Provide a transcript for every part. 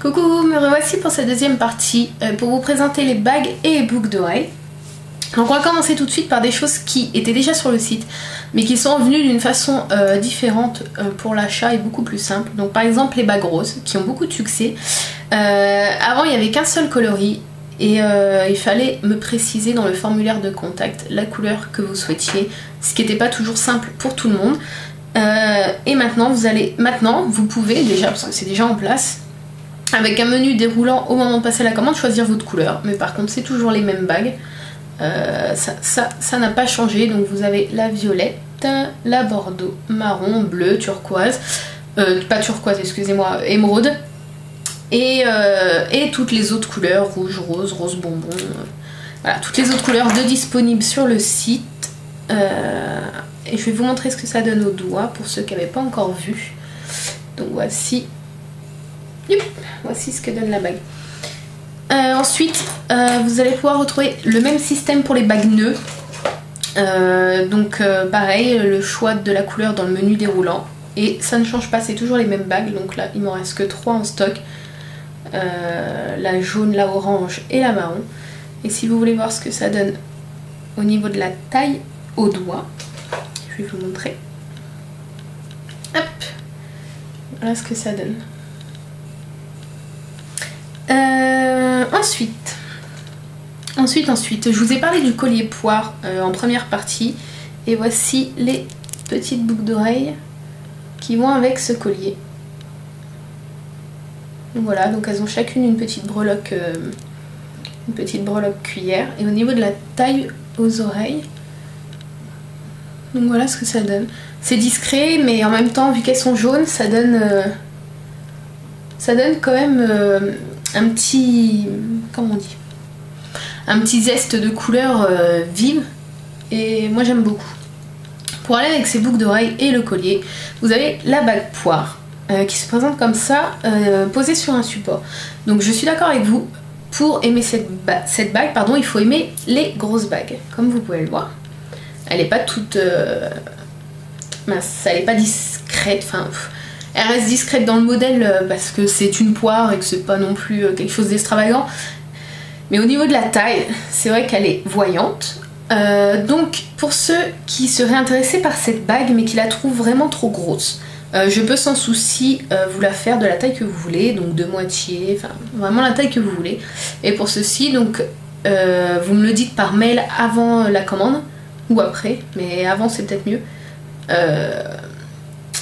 Coucou, me revoici pour cette deuxième partie pour vous présenter les bagues et les boucles d'oreilles. Donc on va commencer tout de suite par des choses qui étaient déjà sur le site mais qui sont venues d'une façon différente pour l'achat et beaucoup plus simple. Donc par exemple les bagues roses qui ont beaucoup de succès. Avant il n'y avait qu'un seul coloris et il fallait me préciser dans le formulaire de contact la couleur que vous souhaitiez, ce qui n'était pas toujours simple pour tout le monde. Et maintenant vous pouvez déjà, parce que c'est déjà en place, avec un menu déroulant au moment de passer la commande, choisir votre couleur. Mais par contre c'est toujours les mêmes bagues, ça n'a pas changé. Donc vous avez la violette, la bordeaux, marron, bleu, turquoise, pas turquoise excusez-moi, émeraude, et toutes les autres couleurs, rouge, rose, rose bonbon, voilà, toutes les autres couleurs disponibles sur le site. Et je vais vous montrer ce que ça donne au doigt pour ceux qui n'avaient pas encore vu. Donc voici ce que donne la bague. Ensuite vous allez pouvoir retrouver le même système pour les bagues nœuds. Pareil, le choix de la couleur dans le menu déroulant. Et ça ne change pas, c'est toujours les mêmes bagues. Donc là il m'en reste que 3 en stock. La jaune, la orange et la marron. Et si vous voulez voir ce que ça donne au niveau de la taille au doigt, je vais vous montrer. Hop, voilà ce que ça donne. Ensuite, je vous ai parlé du collier poire en première partie. Et voici les petites boucles d'oreilles qui vont avec ce collier. Voilà, donc elles ont chacune une petite breloque cuillère. Et au niveau de la taille aux oreilles, donc voilà ce que ça donne. C'est discret, mais en même temps, vu qu'elles sont jaunes, ça donne quand même un petit, comment on dit, un petit zeste de couleur vive. Et moi j'aime beaucoup. Pour aller avec ces boucles d'oreilles et le collier, vous avez la bague poire qui se présente comme ça, posée sur un support. Donc je suis d'accord avec vous, pour aimer cette bague, il faut aimer les grosses bagues. Comme vous pouvez le voir, elle n'est pas toute mince, elle n'est pas discrète, enfin elle reste discrète dans le modèle parce que c'est une poire et que c'est pas non plus quelque chose d'extravagant. Mais au niveau de la taille, c'est vrai qu'elle est voyante. Donc pour ceux qui seraient intéressés par cette bague mais qui la trouvent vraiment trop grosse, je peux sans souci vous la faire de la taille que vous voulez, donc de moitié, enfin vraiment la taille que vous voulez. Et pour ceci, donc vous me le dites par mail avant la commande ou après, mais avant c'est peut-être mieux.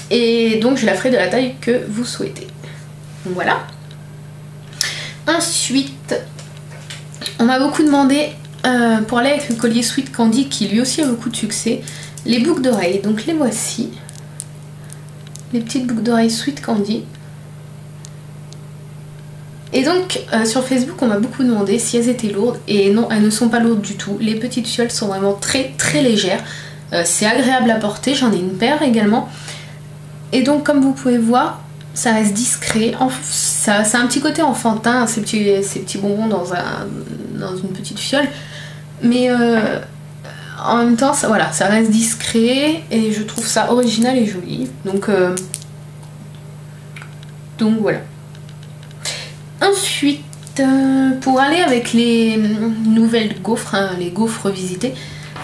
Et donc je la ferai de la taille que vous souhaitez. Voilà. Ensuite, on m'a beaucoup demandé pour aller avec le collier Sweet Candy qui lui aussi a beaucoup de succès, les boucles d'oreilles. Donc les voici, les petites boucles d'oreilles Sweet Candy. Et donc sur Facebook on m'a beaucoup demandé si elles étaient lourdes, et non, elles ne sont pas lourdes du tout. Les petites fioles sont vraiment très très légères, c'est agréable à porter, j'en ai une paire également. Et donc comme vous pouvez voir, ça reste discret, ça a un petit côté enfantin, ces petits bonbons dans une petite fiole, mais en même temps ça reste discret et je trouve ça original et joli. Donc voilà. Ensuite, pour aller avec les nouvelles gaufres, hein, les gaufres revisitées,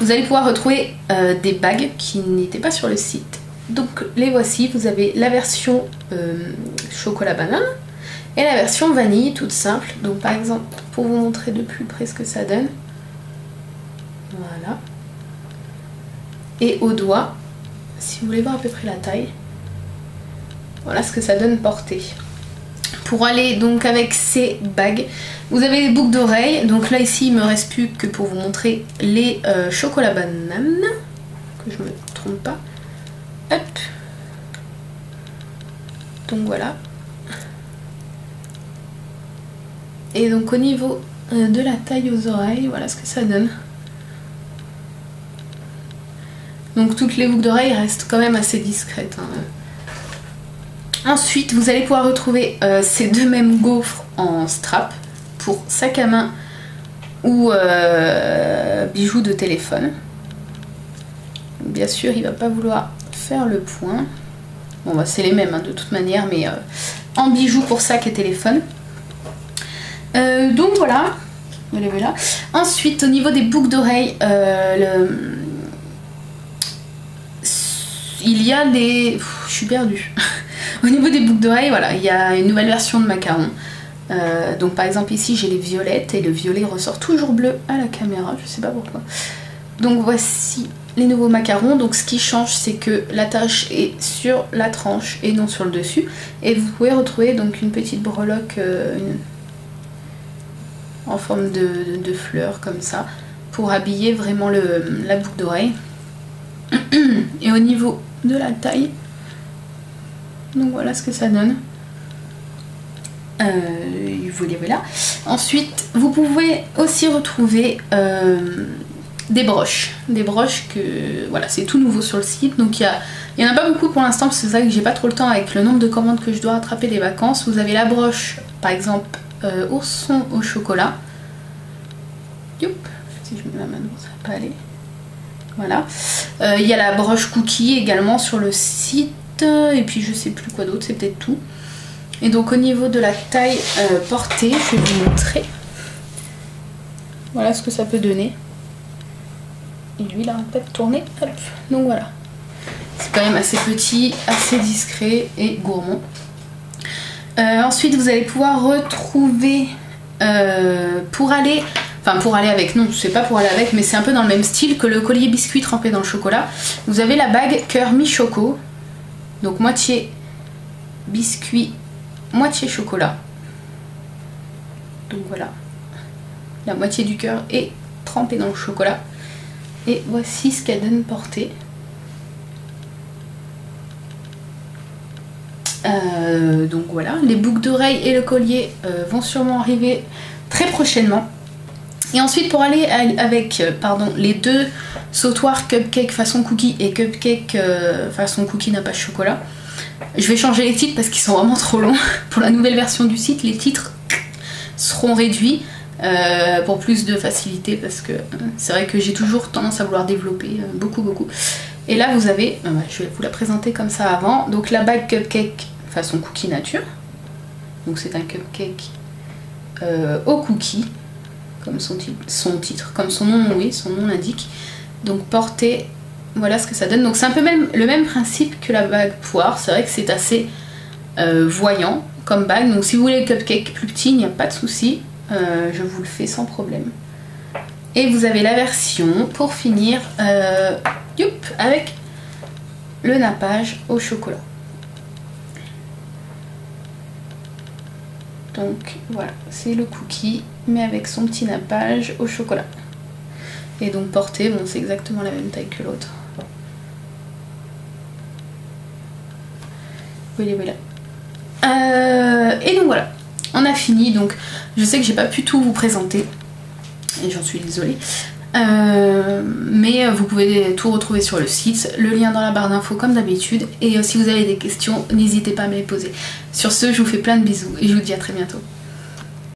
vous allez pouvoir retrouver des bagues qui n'étaient pas sur le site. Donc les voici, vous avez la version chocolat banane et la version vanille toute simple. Donc par exemple, pour vous montrer de plus près ce que ça donne, voilà. Et au doigt, si vous voulez voir à peu près la taille, voilà ce que ça donne porté. Pour aller donc avec ces bagues, vous avez les boucles d'oreilles. Donc là ici il me reste plus que pour vous montrer les chocolat banane, que je me trompe pas. Hop. Donc voilà. Et donc au niveau de la taille aux oreilles, voilà ce que ça donne. Donc toutes les boucles d'oreilles restent quand même assez discrètes, hein. Ensuite vous allez pouvoir retrouver ces deux mêmes gaufres en strap pour sac à main ou bijoux de téléphone. Bien sûr il va pas vouloir faire le point. Bon bah c'est les mêmes hein, de toute manière, mais en bijoux pour sac et téléphone. Donc voilà. Voilà. Ensuite, au niveau des boucles d'oreilles, il y a des... je suis perdue. Au niveau des boucles d'oreilles, voilà, il y a une nouvelle version de macaron. Donc par exemple ici j'ai les violettes et le violet ressort toujours bleu à la caméra, je sais pas pourquoi. Donc voici les nouveaux macarons. Donc ce qui change c'est que l'attache est sur la tranche et non sur le dessus. Et vous pouvez retrouver donc une petite breloque en forme de fleurs comme ça pour habiller vraiment la boucle d'oreille. Et au niveau de la taille, donc voilà ce que ça donne. Voilà. Ensuite, vous pouvez aussi retrouver des broches. Des broches que, voilà, c'est tout nouveau sur le site. Donc il y en a pas beaucoup pour l'instant, parce que c'est vrai que j'ai pas trop le temps avec le nombre de commandes que je dois rattraper des vacances. Vous avez la broche, par exemple, ourson au chocolat. Youp. Si je mets ma main devant, ça va pas aller. Voilà. Il y a la broche cookie également sur le site. Et puis je sais plus quoi d'autre, c'est peut-être tout. Et donc au niveau de la taille portée, je vais vous montrer. Voilà ce que ça peut donner. Et lui il arrête pas de tourner. Hop. Donc voilà. C'est quand même assez petit, assez discret et gourmand. Ensuite vous allez pouvoir retrouver pour aller avec, non c'est pas pour aller avec, mais c'est un peu dans le même style que le collier biscuit trempé dans le chocolat. Vous avez la bague cœur mi-choco. Donc moitié biscuit, moitié chocolat. Donc voilà, la moitié du cœur est trempée dans le chocolat. Et voici ce qu'elle donne portée. Donc voilà, les boucles d'oreilles et le collier vont sûrement arriver très prochainement. Et ensuite pour aller avec les deux sautoirs cupcake façon cookie et cupcake façon cookie nappage chocolat, je vais changer les titres parce qu'ils sont vraiment trop longs. Pour la nouvelle version du site, les titres seront réduits pour plus de facilité, parce que c'est vrai que j'ai toujours tendance à vouloir développer beaucoup. Et là vous avez, je vais vous la présenter comme ça avant, donc la bague cupcake façon cookie nature. Donc c'est un cupcake au cookie, comme son titre, comme son nom, oui, son nom l'indique. Donc portée, voilà ce que ça donne. Donc c'est un peu le même principe que la bague poire. C'est vrai que c'est assez voyant comme bague. Donc si vous voulez le cupcake plus petit, il n'y a pas de souci. Je vous le fais sans problème. Et vous avez la version pour finir avec le nappage au chocolat. Donc voilà, c'est le cookie mais avec son petit nappage au chocolat. Et donc portée, bon c'est exactement la même taille que l'autre. Voilà. Et donc voilà, on a fini. Donc je sais que j'ai pas pu tout vous présenter et j'en suis désolée. Mais vous pouvez tout retrouver sur le site, le lien dans la barre d'infos comme d'habitude. Et si vous avez des questions, n'hésitez pas à me les poser. Sur ce, je vous fais plein de bisous et je vous dis à très bientôt.